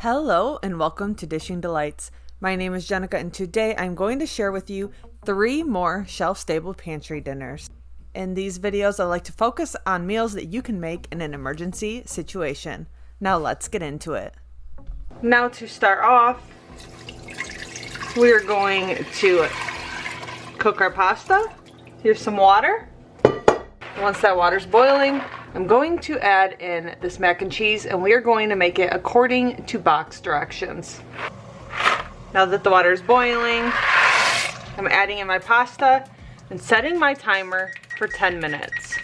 Hello and welcome to Dishing Delights. My name is Jenica and today I'm going to share with you 3 more shelf-stable pantry dinners. In these videos I like to focus on meals that you can make in an emergency situation. Now let's get into it. Now to start off, we're going to cook our pasta. Here's some water. Once that water's boiling, I'm going to add in this mac and cheese and we are going to make it according to box directions. Now that the water is boiling, I'm adding in my pasta and setting my timer for 10 minutes.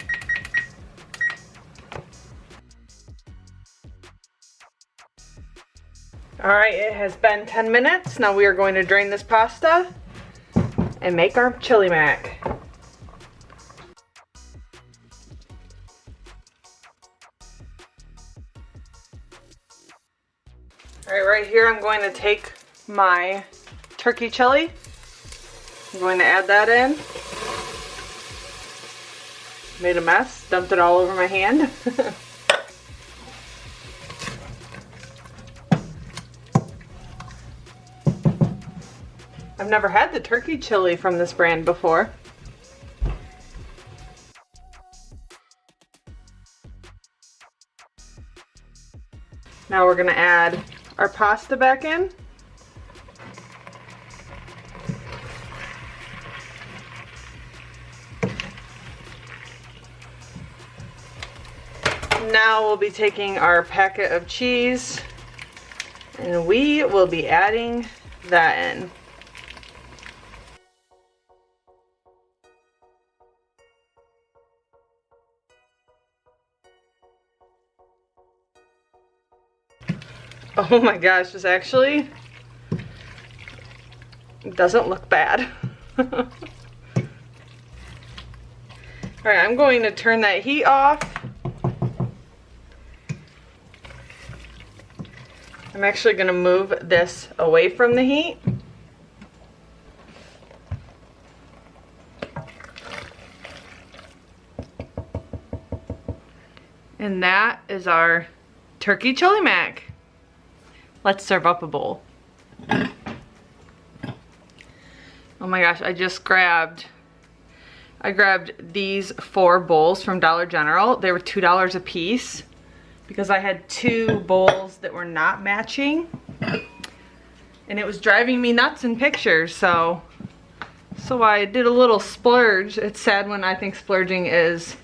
Alright, it has been 10 minutes. Now we are going to drain this pasta and make our chili mac. Alright, right here I'm going to take my turkey chili. I'm going to add that in. Made a mess, dumped it all over my hand. I've never had the turkey chili from this brand before. Now we're going to add our pasta back in. Now we'll be taking our packet of cheese and we will be adding that in. Oh my gosh, this actually doesn't look bad. Alright, I'm going to turn that heat off. I'm actually going to move this away from the heat. And that is our turkey chili mac. Let's serve up a bowl. Oh my gosh, I grabbed these 4 bowls from Dollar General. They were $2 a piece because I had 2 bowls that were not matching. And it was driving me nuts in pictures, so I did a little splurge. It's sad when I think splurging is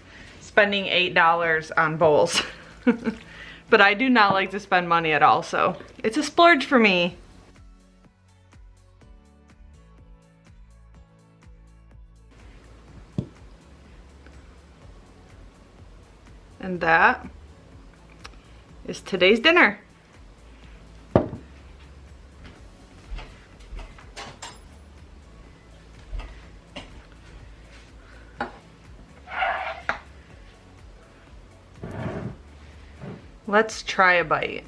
spending $8 on bowls. But I do not like to spend money at all, so it's a splurge for me. And that is today's dinner. Let's try a bite.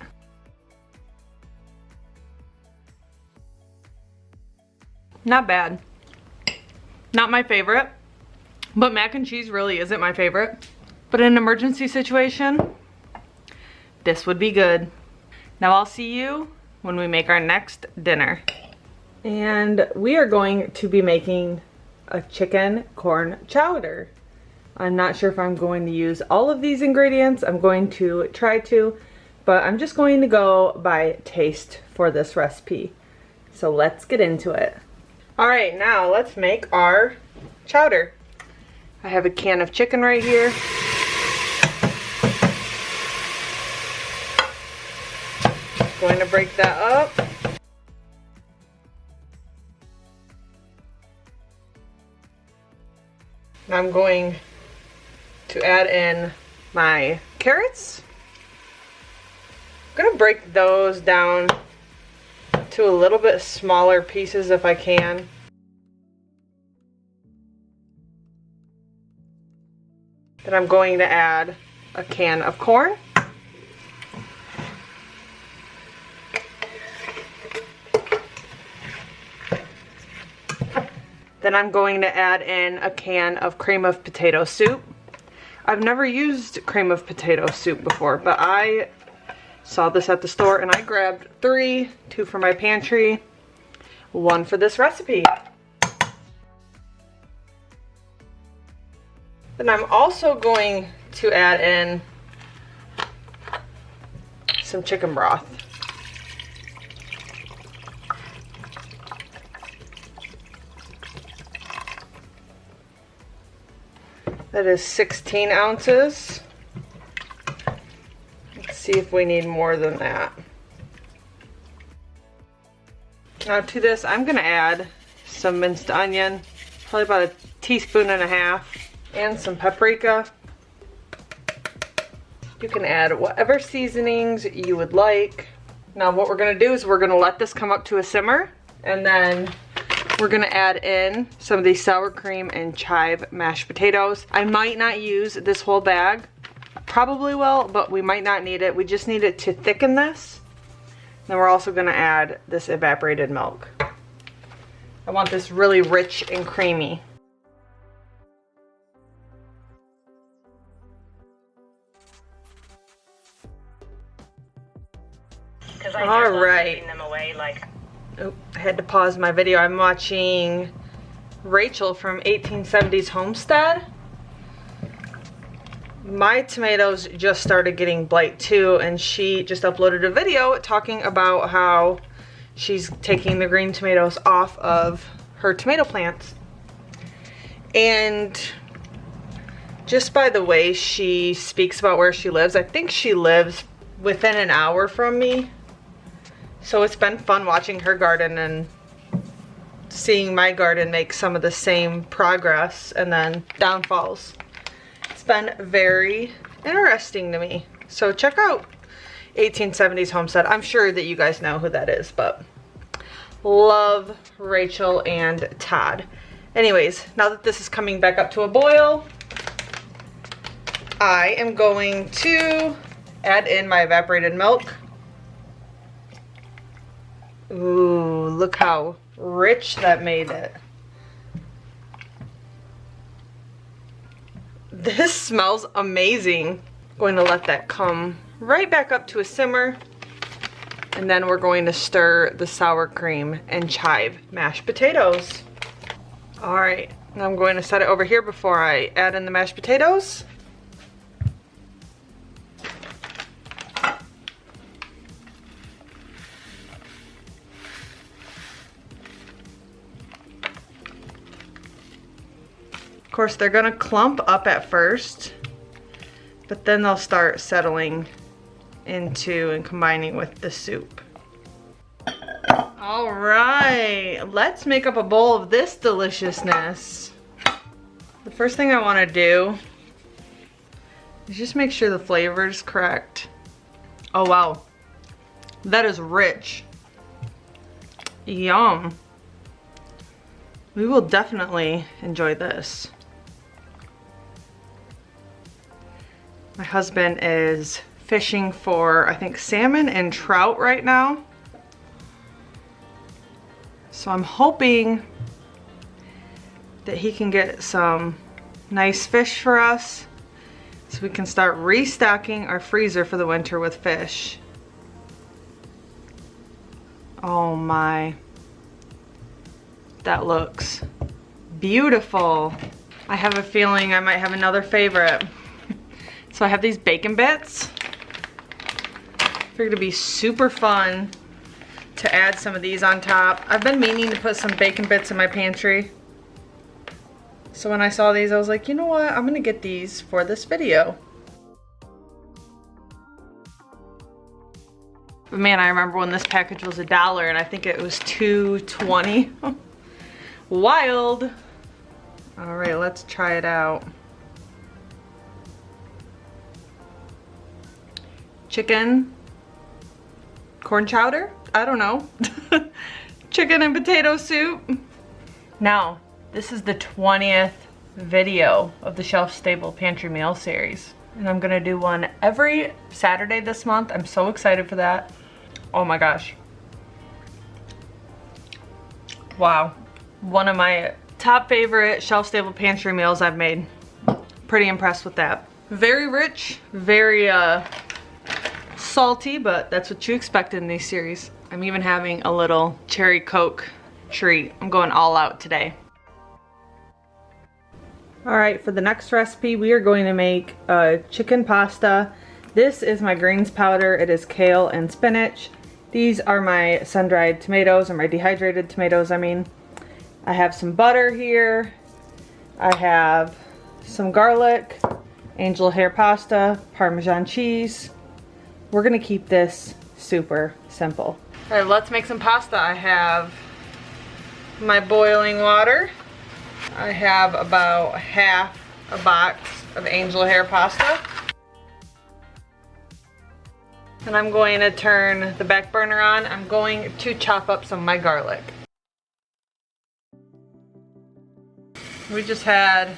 Not bad. Not my favorite, but mac and cheese really isn't my favorite. But in an emergency situation, this would be good. Now I'll see you when we make our next dinner. And we are going to be making a chicken corn chowder. I'm not sure if I'm going to use all of these ingredients. I'm going to try to, but I'm just going to go by taste for this recipe. So let's get into it. All right, now let's make our chowder. I have a can of chicken right here. Going to break that up. Now I'm going to add in my carrots. I'm gonna break those down to a little bit smaller pieces if I can. Then I'm going to add a can of corn. Then I'm going to add in a can of cream of potato soup. I've never used cream of potato soup before, but I Saw this at the store and I grabbed 3, 2 for my pantry, 1 for this recipe. Then I'm also going to add in some chicken broth. That is 16 ounces. Let's see if we need more than that. Now to this, I'm gonna add some minced onion, probably about a teaspoon and a half, and some paprika. You can add whatever seasonings you would like. Now what we're gonna do is we're gonna let this come up to a simmer, and then we're gonna add in some of these sour cream and chive mashed potatoes. I might not use this whole bag. I probably will, but we might not need it. We just need it to thicken this. Then we're also gonna add this evaporated milk. I want this really rich and creamy. All right. Oh, I had to pause my video. I'm watching Rachel from 1870s Homestead. My tomatoes just started getting blight too, and she just uploaded a video talking about how she's taking the green tomatoes off of her tomato plants. And just by the way she speaks about where she lives, I think she lives within an hour from me. So it's been fun watching her garden and seeing my garden make some of the same progress and then downfalls. It's been very interesting to me. So check out 1870s Homestead. I'm sure that you guys know who that is, but love Rachel and Todd. Anyways, now that this is coming back up to a boil, I am going to add in my evaporated milk. Ooh, look how rich that made it. This smells amazing. Going to let that come right back up to a simmer. And then we're going to stir the sour cream and chive mashed potatoes. All right, now I'm going to set it over here before I add in the mashed potatoes. Of course, they're gonna clump up at first, but then they'll start settling into and combining with the soup. All right, let's make up a bowl of this deliciousness. The first thing I wanna do is just make sure the flavor is correct. Oh wow, that is rich. Yum. We will definitely enjoy this. My husband is fishing for, I think, salmon and trout right now. So I'm hoping that he can get some nice fish for us so we can start restocking our freezer for the winter with fish. Oh my, that looks beautiful. I have a feeling I might have another favorite. So I have these bacon bits. They're gonna be super fun to add some of these on top. I've been meaning to put some bacon bits in my pantry. So when I saw these, I was like, you know what? I'm gonna get these for this video. But man, I remember when this package was $1 and I think it was $2.20. Wild. All right, let's try it out. Chicken, corn chowder, I don't know. Chicken and potato soup. Now, this is the 20th video of the Shelf Stable Pantry Meal series. And I'm gonna do one every Saturday this month. I'm so excited for that. Oh my gosh. Wow. One of my top favorite Shelf Stable Pantry meals I've made. Pretty impressed with that. Very rich, very salty, but that's what you expect in these series. I'm even having a little cherry Coke treat. I'm going all out today. Alright, for the next recipe, we are going to make chicken pasta. This is my greens powder. It is kale and spinach. These are my sun-dried tomatoes, or my dehydrated tomatoes, I mean. I have some butter here. I have some garlic, angel hair pasta, Parmesan cheese. We're gonna keep this super simple. All right, let's make some pasta. I have my boiling water. I have about half a box of angel hair pasta. And I'm going to turn the back burner on. I'm going to chop up some of my garlic. We just had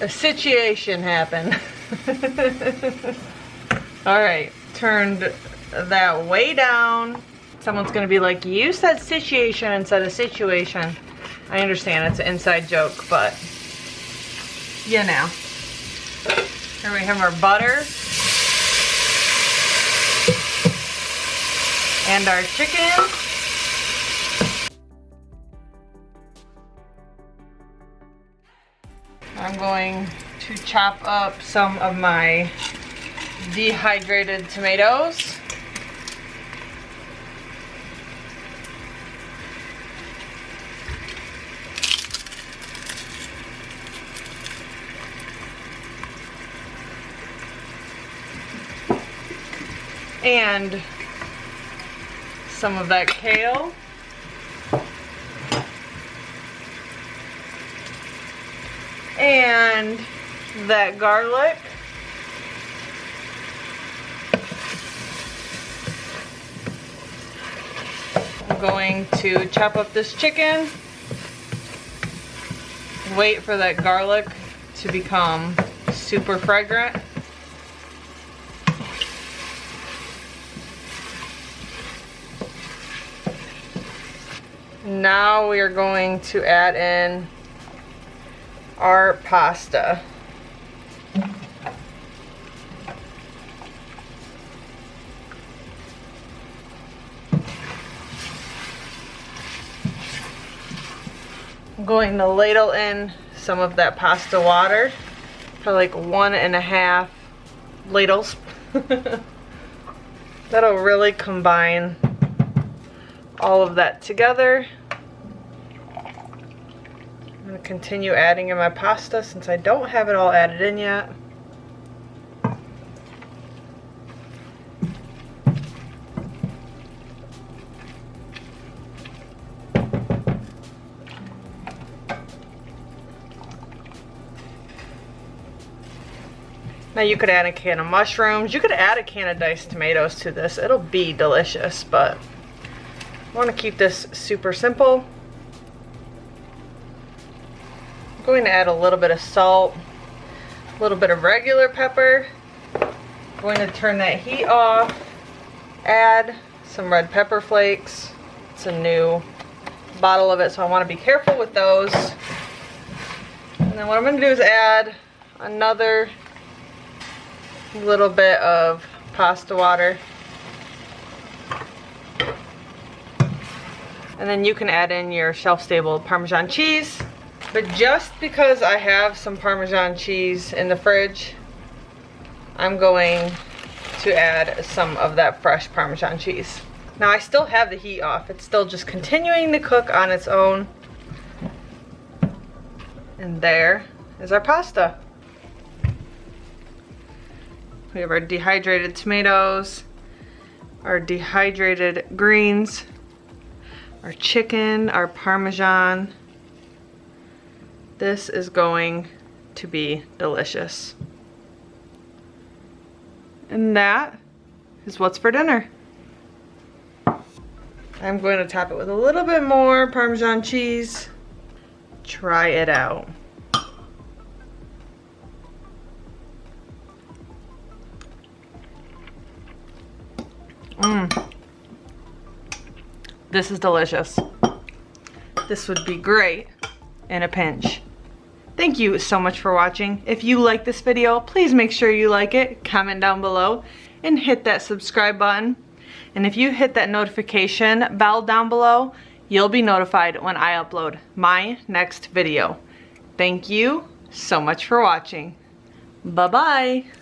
a situation happen. Alright, turned that way down. Someone's gonna be like, you said situation instead of situation. I understand, it's an inside joke, but you know. Here we have our butter. And our chicken. I'm going to chop up some of my dehydrated tomatoes. And some of that kale. And that garlic. I'm going to chop up this chicken. Wait for that garlic to become super fragrant. Now we are going to add in our pasta. I'm going to ladle in some of that pasta water, probably like 1.5 ladles. That'll really combine all of that together. I'm going to continue adding in my pasta since I don't have it all added in yet. Now you could add a can of mushrooms. You could add a can of diced tomatoes to this. It'll be delicious, but I want to keep this super simple. I'm going to add a little bit of salt, a little bit of regular pepper. I'm going to turn that heat off, add some red pepper flakes. It's a new bottle of it, so I want to be careful with those. And then what I'm going to do is add another little bit of pasta water. And then you can add in your shelf-stable Parmesan cheese. But just because I have some Parmesan cheese in the fridge, I'm going to add some of that fresh Parmesan cheese. Now I still have the heat off. It's still just continuing to cook on its own. And there is our pasta. We have our dehydrated tomatoes, our dehydrated greens, our chicken, our Parmesan. This is going to be delicious. And that is what's for dinner. I'm going to top it with a little bit more Parmesan cheese. Try it out. This is delicious. This would be great in a pinch. Thank you so much for watching. If you like this video, please make sure you like it, comment down below, and hit that subscribe button. And if you hit that notification bell down below, you'll be notified when I upload my next video. Thank you so much for watching. Bye-bye.